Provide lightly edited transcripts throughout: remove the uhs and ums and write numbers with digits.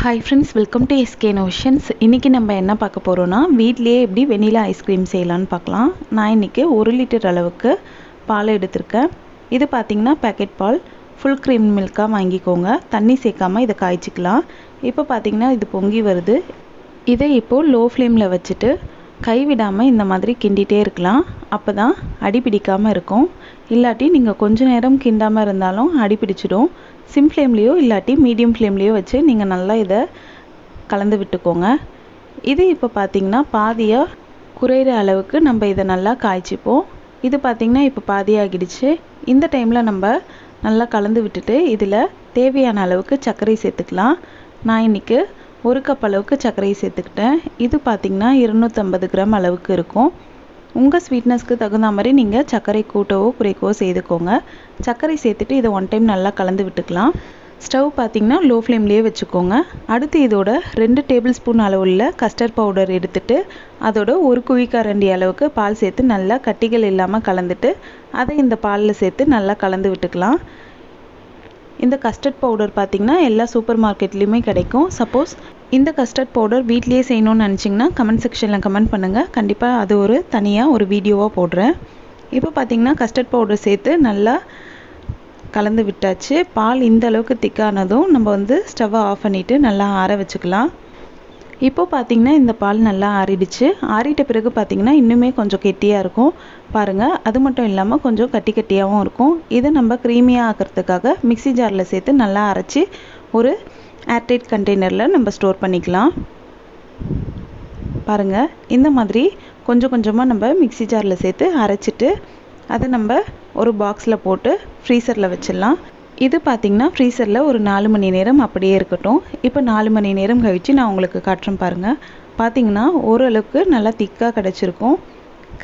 Hi friends, welcome to SK notions. இன்றைக்கி நம்ம என்ன பார்க்க போகிறோன்னா, வீட்லேயே எப்படி வெனிலா ஐஸ்கிரீம் செய்யலான்னு பார்க்கலாம். நான் இன்றைக்கி 1 லிட்டர் அளவுக்கு பால் எடுத்திருக்கேன். இது பார்த்திங்கன்னா பேக்கெட் பால், ஃபுல் க்ரீம் மில்காக வாங்கிக்கோங்க. தண்ணி சேர்க்காமல் இதை காய்ச்சிக்கலாம். இப்போ பார்த்திங்கன்னா இது பொங்கி வருது. இதை இப்போது லோ ஃப்ளேமில் வச்சுட்டு கைவிடாமல் இந்த மாதிரி கிண்டிகிட்டே இருக்கலாம். அப்போ தான் அடி பிடிக்காமல் இருக்கும். இல்லாட்டி நீங்கள் கொஞ்ச நேரம் கிண்டாமல் இருந்தாலும் அடி பிடிச்சிடும். சிம் ஃப்ளேம்லேயோ இல்லாட்டி மீடியம் ஃப்ளேம்லேயோ வச்சு நீங்கள் நல்லா இதை கலந்து விட்டுக்கோங்க. இது இப்போ பார்த்திங்கன்னா பாதியாக குறையிற அளவுக்கு நம்ம இதை நல்லா காய்ச்சிப்போம். இது பார்த்திங்கன்னா இப்போ பாதியாகிடுச்சு. இந்த டைமில் நம்ம நல்லா கலந்து விட்டுட்டு இதில் தேவையான அளவுக்கு சர்க்கரை சேர்த்துக்கலாம். நான் இன்றைக்கி 1 கப் அளவுக்கு சர்க்கரை சேர்த்துக்கிட்டேன். இது பார்த்திங்கன்னா 250 கிராம் அளவுக்கு இருக்கும். உங்கள் ஸ்வீட்னஸ்க்கு தகுந்த மாதிரி நீங்கள் சர்க்கரை கூட்டவோ குறைக்கவோ செய்துக்கோங்க. சர்க்கரை சேர்த்துட்டு இதை 1 டைம் நல்லா கலந்து விட்டுக்கலாம். ஸ்டவ் பார்த்திங்கன்னா லோ ஃப்ளேம்லேயே வச்சுக்கோங்க. அடுத்து இதோட 2 டேபிள் ஸ்பூன் அளவுள்ள கஸ்டர்ட் பவுடர் எடுத்துட்டு அதோட 1 குழிக்கரண்டி அளவுக்கு பால் சேர்த்து நல்லா கட்டிகள் இல்லாமல் கலந்துட்டு அதை இந்த பாலில் சேர்த்து நல்லா கலந்து விட்டுக்கலாம். இந்த கஸ்டர்ட் பவுடர் பார்த்திங்கன்னா எல்லா சூப்பர் மார்க்கெட்லேயுமே கிடைக்கும். சப்போஸ் இந்த கஸ்டர்ட் பவுடர் வீட்லேயே செய்யணும்னு நினச்சிங்கன்னா கமெண்ட் செக்ஷனில் கமெண்ட் பண்ணுங்கள். கண்டிப்பாக அது தனியாக ஒரு வீடியோவாக போடுறேன். இப்போ பார்த்திங்கன்னா கஸ்டர்ட் பவுடர் சேர்த்து நல்லா கலந்து விட்டாச்சு. பால் இந்த அளவுக்கு திக்கானதும் நம்ம ஸ்டவ்வை ஆஃப் பண்ணிவிட்டு நல்லா ஆற வச்சுக்கலாம். இப்போது பார்த்திங்கன்னா இந்த பால் நல்லா ஆறிடுச்சு. ஆறிட்ட பிறகு பார்த்திங்கன்னா இன்னுமே கொஞ்சம் கெட்டியாக இருக்கும் பாருங்கள். அது மட்டும் இல்லாமல் கொஞ்சம் கட்டியாகவும் இருக்கும். இதை நம்ம க்ரீமியாக ஆக்கிறதுக்காக மிக்ஸி ஜாரில் சேர்த்து நல்லா அரைச்சி ஒரு ஏர்டைட் கண்டெய்னரில் நம்ம ஸ்டோர் பண்ணிக்கலாம். பாருங்கள், இந்த மாதிரி கொஞ்சம் கொஞ்சமாக நம்ம மிக்ஸி ஜாரில் சேர்த்து அரைச்சிட்டு அதை நம்ம ஒரு பாக்ஸில் போட்டு ஃப்ரீசரில் வச்சிடலாம். இது பார்த்திங்கன்னா ஃப்ரீசரில் ஒரு 4 மணி நேரம் அப்படியே இருக்கட்டும். இப்போ 4 மணி நேரம் கழித்து நான் உங்களுக்கு காட்டுறேன் பாருங்கள். பார்த்திங்கன்னா ஓரளவுக்கு நல்லா திக்காக கிடச்சிருக்கும்,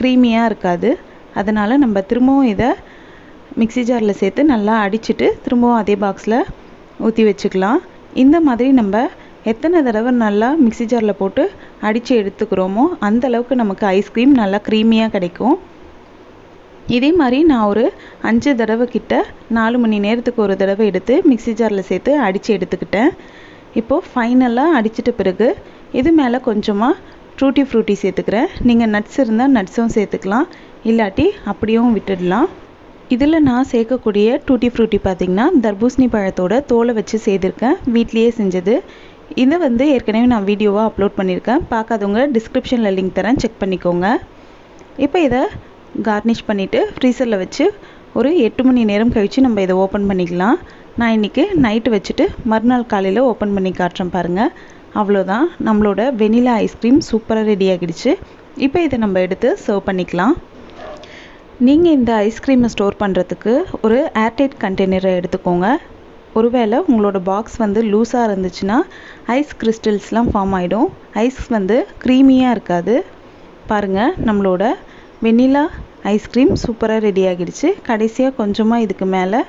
க்ரீமியாக இருக்காது. அதனால் நம்ம திரும்பவும் இதை மிக்ஸி ஜாரில் சேர்த்து நல்லா அடிச்சுட்டு திரும்பவும் அதே பாக்ஸில் ஊற்றி வச்சுக்கலாம். இந்த மாதிரி நம்ம எத்தனை தடவை நல்லா மிக்ஸி ஜாரில் போட்டு அடித்து எடுத்துக்கிறோமோ அந்த அளவுக்கு நமக்கு ஐஸ்கிரீம் நல்லா க்ரீமியாக கிடைக்கும். இதே மாதிரி நான் ஒரு 5 தடவை கிட்ட 4 மணி நேரத்துக்கு ஒரு தடவை எடுத்து மிக்ஸி ஜாரில் சேர்த்து அடித்து எடுத்துக்கிட்டேன். இப்போது ஃபைனலாக அடிச்சிட்ட பிறகு இது மேலே கொஞ்சமாக ஃப்ரூட்டி சேர்த்துக்கிறேன். நீங்கள் நட்ஸ் இருந்தால் நட்ஸும் சேர்த்துக்கலாம், இல்லாட்டி அப்படியும் விட்டுடலாம். இதில் நான் சேர்க்கக்கூடிய டூட்டி ஃப்ரூட்டி பார்த்திங்கன்னா தர்பூசணி பழத்தோட தோலை வச்சு செய்திருக்கேன், வீட்லேயே செஞ்சது. இதை ஏற்கனவே நான் வீடியோவாக அப்லோட் பண்ணியிருக்கேன். பார்க்காதவங்க டிஸ்கிரிப்ஷனில் லிங்க் தரேன், செக் பண்ணிக்கோங்க. இப்போ இதை கார்னிஷ் பண்ணிவிட்டு ஃப்ரீசரில் வச்சு ஒரு 8 மணி நேரம் கழித்து நம்ம இதை ஓப்பன் பண்ணிக்கலாம். நான் இன்றைக்கி நைட்டு வச்சுட்டு மறுநாள் காலையில் ஓப்பன் பண்ணி காட்டுறேன் பாருங்கள். அவ்வளோதான், நம்மளோட வெனிலா ஐஸ்கிரீம் சூப்பராக ரெடி ஆகிடுச்சு. இப்போ இதை நம்ம எடுத்து சர்வ் பண்ணிக்கலாம். நீங்கள் இந்த ஐஸ்கிரீமை ஸ்டோர் பண்ணுறதுக்கு ஒரு ஏர்டைட் கண்டெய்னரை எடுத்துக்கோங்க. ஒருவேளை உங்களோட பாக்ஸ் லூஸாக இருந்துச்சுன்னா ஐஸ் கிறிஸ்டல்ஸ்லாம் ஃபார்ம் ஆகிடும். ஐஸ் க்ரீமியாக இருக்காது. பாருங்கள், நம்மளோட வெனிலா ஐஸ்கிரீம் சூப்பராக ரெடி ஆகிடுச்சு. கடைசியாக கொஞ்சமாக இதுக்கு மேலே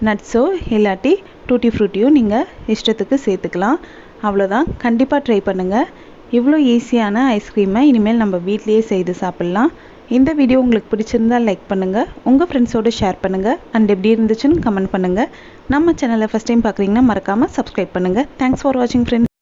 நட்ஸோ இல்லாட்டி டூட்டி ஃப்ரூட்டியோ நீங்கள் இஷ்டத்துக்கு சேர்த்துக்கலாம். அவ்வளோதான், கண்டிப்பாக ட்ரை பண்ணுங்கள். இவ்வளோ ஈஸியான ஐஸ்கிரீமை இனிமேல் நம்ம வீட்லேயே செய்து சாப்பிட்லாம். இந்த வீடியோ உங்களுக்கு பிடிச்சிருந்தால் லைக் பண்ணுங்கள், உங்கள் ஃப்ரெண்ட்ஸோடு ஷேர் பண்ணுங்கள், அண்ட் எப்படி இருந்துச்சுன்னு கமெண்ட் பண்ணுங்கள். நம்ம சேனலை ஃபஸ்ட் டைம் பார்க்குறீங்கன்னா மறக்காமல் சப்ஸ்கிரைப் பண்ணுங்கள். தேங்க்ஸ் ஃபார் வாட்சிங் ஃப்ரெண்ட்ஸ்.